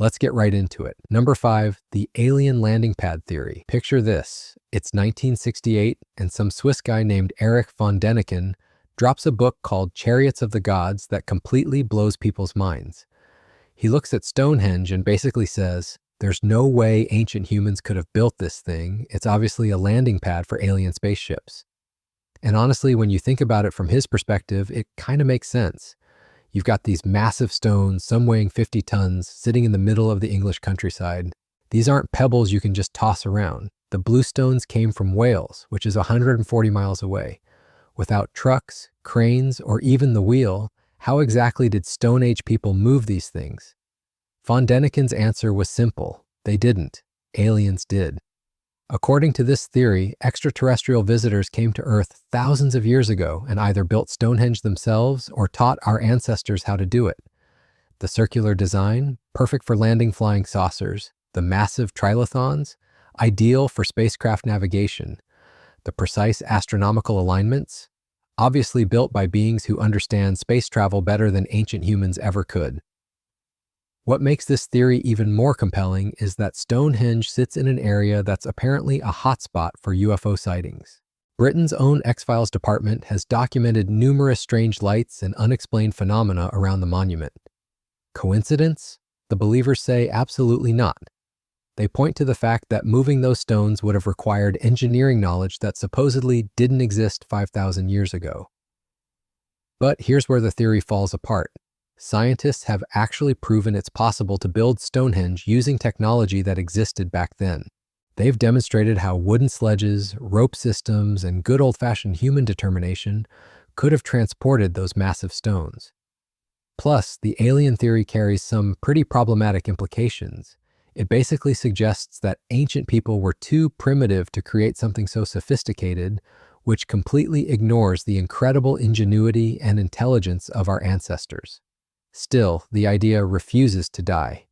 Let's get right into it. Number 5, the alien landing pad theory. Picture this. It's 1968, and some Swiss guy named Erich von Däniken drops a book called Chariots of the Gods that completely blows people's minds. He looks at Stonehenge and basically says, there's no way ancient humans could have built this thing. It's obviously a landing pad for alien spaceships. And honestly, when you think about it from his perspective, it kind of makes sense. You've got these massive stones, some weighing 50 tons, sitting in the middle of the English countryside. These aren't pebbles you can just toss around. The blue stones came from Wales, which is 140 miles away. Without trucks, cranes, or even the wheel, how exactly did Stone Age people move these things? Von Däniken's answer was simple. They didn't. Aliens did. According to this theory, extraterrestrial visitors came to Earth thousands of years ago and either built Stonehenge themselves or taught our ancestors how to do it. The circular design, perfect for landing flying saucers. The massive trilithons, ideal for spacecraft navigation. The precise astronomical alignments, obviously built by beings who understand space travel better than ancient humans ever could. What makes this theory even more compelling is that Stonehenge sits in an area that's apparently a hotspot for UFO sightings. Britain's own X-Files department has documented numerous strange lights and unexplained phenomena around the monument. Coincidence? The believers say absolutely not. They point to the fact that moving those stones would have required engineering knowledge that supposedly didn't exist 5,000 years ago. But here's where the theory falls apart. Scientists have actually proven it's possible to build Stonehenge using technology that existed back then. They've demonstrated how wooden sledges, rope systems, and good old-fashioned human determination could have transported those massive stones. Plus, the alien theory carries some pretty problematic implications. It basically suggests that ancient people were too primitive to create something so sophisticated, which completely ignores the incredible ingenuity and intelligence of our ancestors. Still, the idea refuses to die.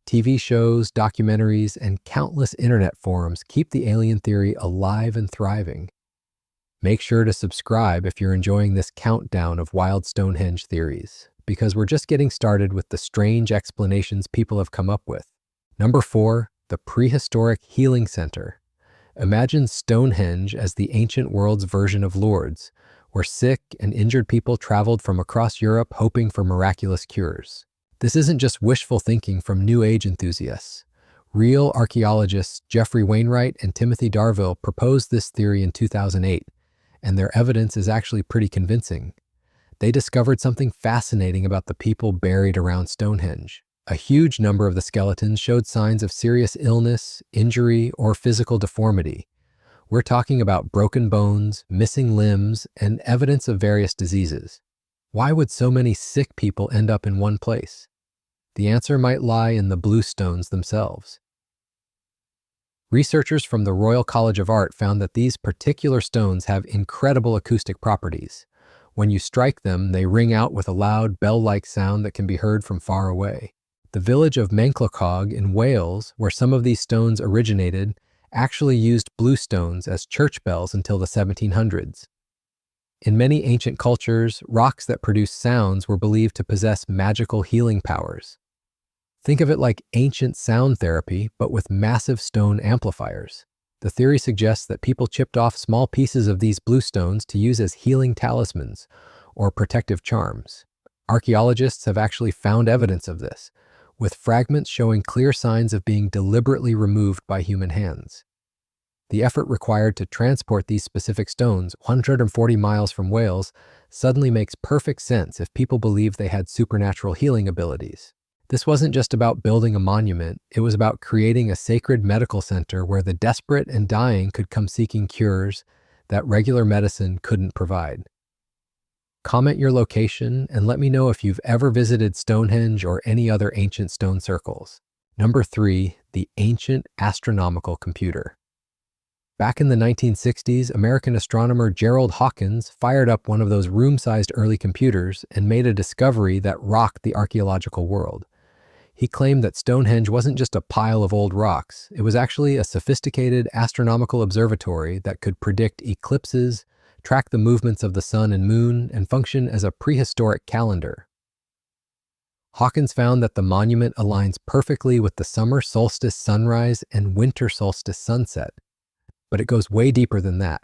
TV shows, documentaries, and countless internet forums keep the alien theory alive and thriving. Make sure to subscribe if you're enjoying this countdown of wild Stonehenge theories, because we're just getting started with the strange explanations people have come up with. Number 4, the prehistoric healing center. Imagine Stonehenge as the ancient world's version of Lourdes, where sick and injured people traveled from across Europe hoping for miraculous cures. This isn't just wishful thinking from New Age enthusiasts. Real archaeologists Jeffrey Wainwright and Timothy Darville proposed this theory in 2008, and their evidence is actually pretty convincing. They discovered something fascinating about the people buried around Stonehenge. A huge number of the skeletons showed signs of serious illness, injury, or physical deformity. We're talking about broken bones, missing limbs, and evidence of various diseases. Why would so many sick people end up in one place? The answer might lie in the blue stones themselves. Researchers from the Royal College of Art found that these particular stones have incredible acoustic properties. When you strike them, they ring out with a loud bell-like sound that can be heard from far away. The village of Menclochog in Wales, where some of these stones originated, actually used blue stones as church bells until the 1700s. In many ancient cultures, rocks that produce sounds were believed to possess magical healing powers. Think of it like ancient sound therapy, but with massive stone amplifiers. The theory suggests that people chipped off small pieces of these blue stones to use as healing talismans or protective charms. Archaeologists have actually found evidence of this, with fragments showing clear signs of being deliberately removed by human hands. The effort required to transport these specific stones 140 miles from Wales suddenly makes perfect sense if people believe they had supernatural healing abilities. This wasn't just about building a monument, it was about creating a sacred medical center where the desperate and dying could come seeking cures that regular medicine couldn't provide. Comment your location and let me know if you've ever visited Stonehenge or any other ancient stone circles. Number 3, the ancient astronomical computer. Back in the 1960s, American astronomer Gerald Hawkins fired up one of those room-sized early computers and made a discovery that rocked the archaeological world. He claimed that Stonehenge wasn't just a pile of old rocks, it was actually a sophisticated astronomical observatory that could predict eclipses, track the movements of the sun and moon, and function as a prehistoric calendar. Hawkins found that the monument aligns perfectly with the summer solstice sunrise and winter solstice sunset, but it goes way deeper than that.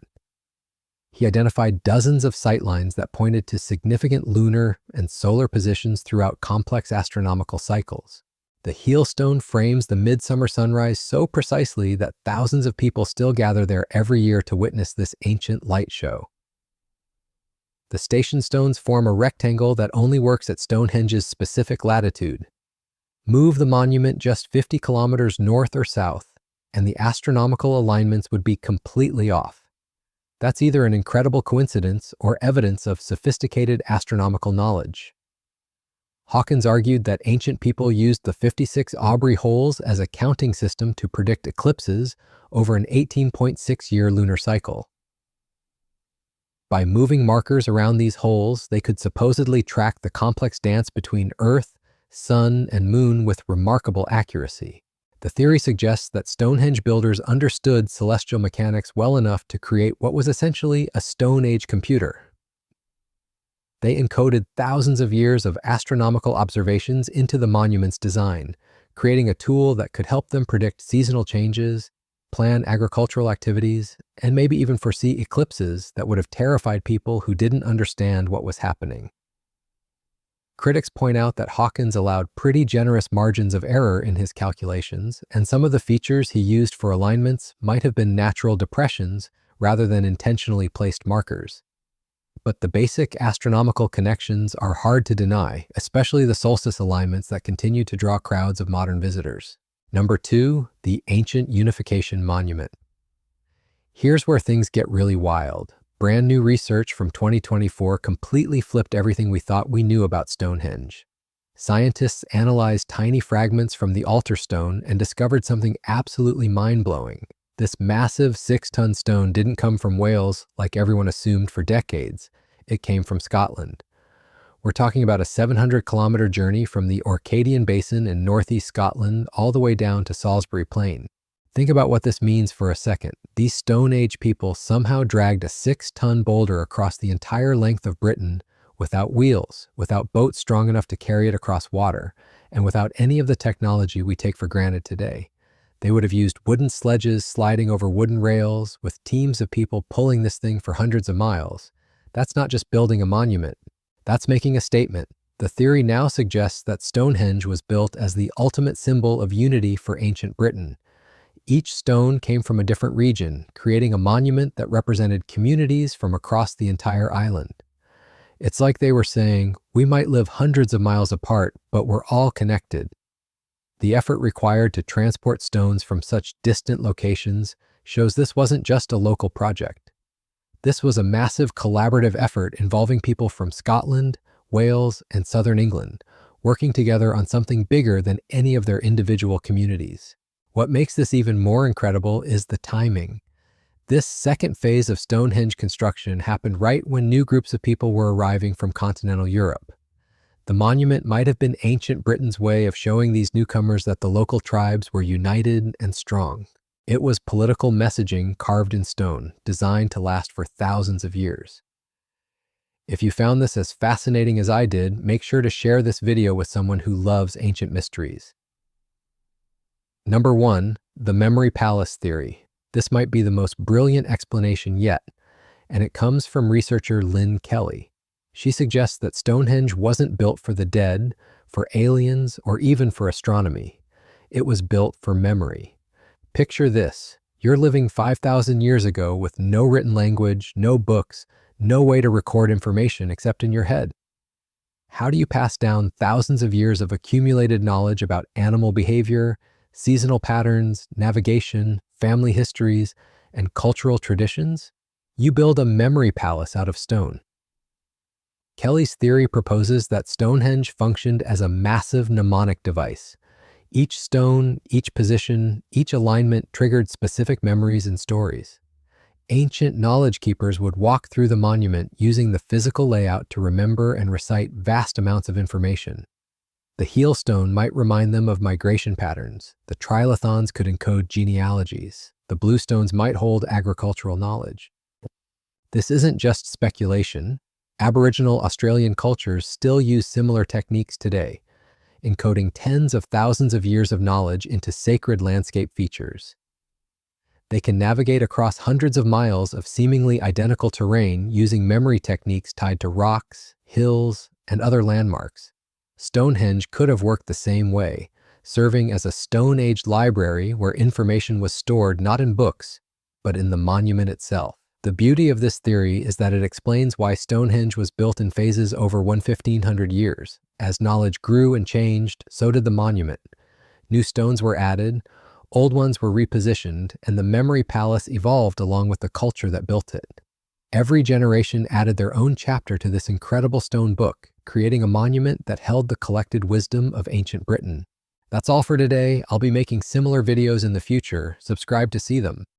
He identified dozens of sightlines that pointed to significant lunar and solar positions throughout complex astronomical cycles. The heel stone frames the midsummer sunrise so precisely that thousands of people still gather there every year to witness this ancient light show. The station stones form a rectangle that only works at Stonehenge's specific latitude. Move the monument just 50 kilometers north or south, and the astronomical alignments would be completely off. That's either an incredible coincidence or evidence of sophisticated astronomical knowledge. Hawkins argued that ancient people used the 56 Aubrey holes as a counting system to predict eclipses over an 18.6-year lunar cycle. By moving markers around these holes, they could supposedly track the complex dance between Earth, Sun, and Moon with remarkable accuracy. The theory suggests that Stonehenge builders understood celestial mechanics well enough to create what was essentially a Stone Age computer. They encoded thousands of years of astronomical observations into the monument's design, creating a tool that could help them predict seasonal changes, plan agricultural activities, and maybe even foresee eclipses that would have terrified people who didn't understand what was happening. Critics point out that Hawkins allowed pretty generous margins of error in his calculations, and some of the features he used for alignments might have been natural depressions rather than intentionally placed markers. But the basic astronomical connections are hard to deny, especially the solstice alignments that continue to draw crowds of modern visitors. Number 2, the Ancient Unification Monument. Here's where things get really wild. Brand new research from 2024 completely flipped everything we thought we knew about Stonehenge. Scientists analyzed tiny fragments from the altar stone and discovered something absolutely mind-blowing. This massive 6-ton stone didn't come from Wales like everyone assumed for decades. It came from Scotland. We're talking about a 700-kilometer journey from the Orcadian Basin in northeast Scotland all the way down to Salisbury Plain. Think about what this means for a second. These Stone Age people somehow dragged a 6-ton boulder across the entire length of Britain without wheels, without boats strong enough to carry it across water, and without any of the technology we take for granted today. They would have used wooden sledges sliding over wooden rails, with teams of people pulling this thing for hundreds of miles. That's not just building a monument. That's making a statement. The theory now suggests that Stonehenge was built as the ultimate symbol of unity for ancient Britain. Each stone came from a different region, creating a monument that represented communities from across the entire island. It's like they were saying, we might live hundreds of miles apart, but we're all connected. The effort required to transport stones from such distant locations shows this wasn't just a local project. This was a massive collaborative effort involving people from Scotland, Wales, and southern England, working together on something bigger than any of their individual communities. What makes this even more incredible is the timing. This second phase of Stonehenge construction happened right when new groups of people were arriving from continental Europe. The monument might have been ancient Britain's way of showing these newcomers that the local tribes were united and strong. It was political messaging carved in stone, designed to last for thousands of years. If you found this as fascinating as I did, make sure to share this video with someone who loves ancient mysteries. Number 1, the memory palace theory. This might be the most brilliant explanation yet, and it comes from researcher Lynn Kelly. She suggests that Stonehenge wasn't built for the dead, for aliens, or even for astronomy. It was built for memory. Picture this. You're living 5,000 years ago with no written language, no books, no way to record information except in your head. How do you pass down thousands of years of accumulated knowledge about animal behavior, seasonal patterns, navigation, family histories, and cultural traditions? You build a memory palace out of stone. Kelly's theory proposes that Stonehenge functioned as a massive mnemonic device. Each stone, each position, each alignment triggered specific memories and stories. Ancient knowledge keepers would walk through the monument using the physical layout to remember and recite vast amounts of information. The heel stone might remind them of migration patterns. The trilithons could encode genealogies. The blue stones might hold agricultural knowledge. This isn't just speculation. Aboriginal Australian cultures still use similar techniques today. encoding tens of thousands of years of knowledge into sacred landscape features. They can navigate across hundreds of miles of seemingly identical terrain using memory techniques tied to rocks, hills, and other landmarks. Stonehenge could have worked the same way, serving as a Stone Age library where information was stored not in books, but in the monument itself. The beauty of this theory is that it explains why Stonehenge was built in phases over 1,500 years. As knowledge grew and changed, so did the monument. New stones were added, old ones were repositioned, and the memory palace evolved along with the culture that built it. Every generation added their own chapter to this incredible stone book, creating a monument that held the collected wisdom of ancient Britain. That's all for today. I'll be making similar videos in the future. Subscribe to see them.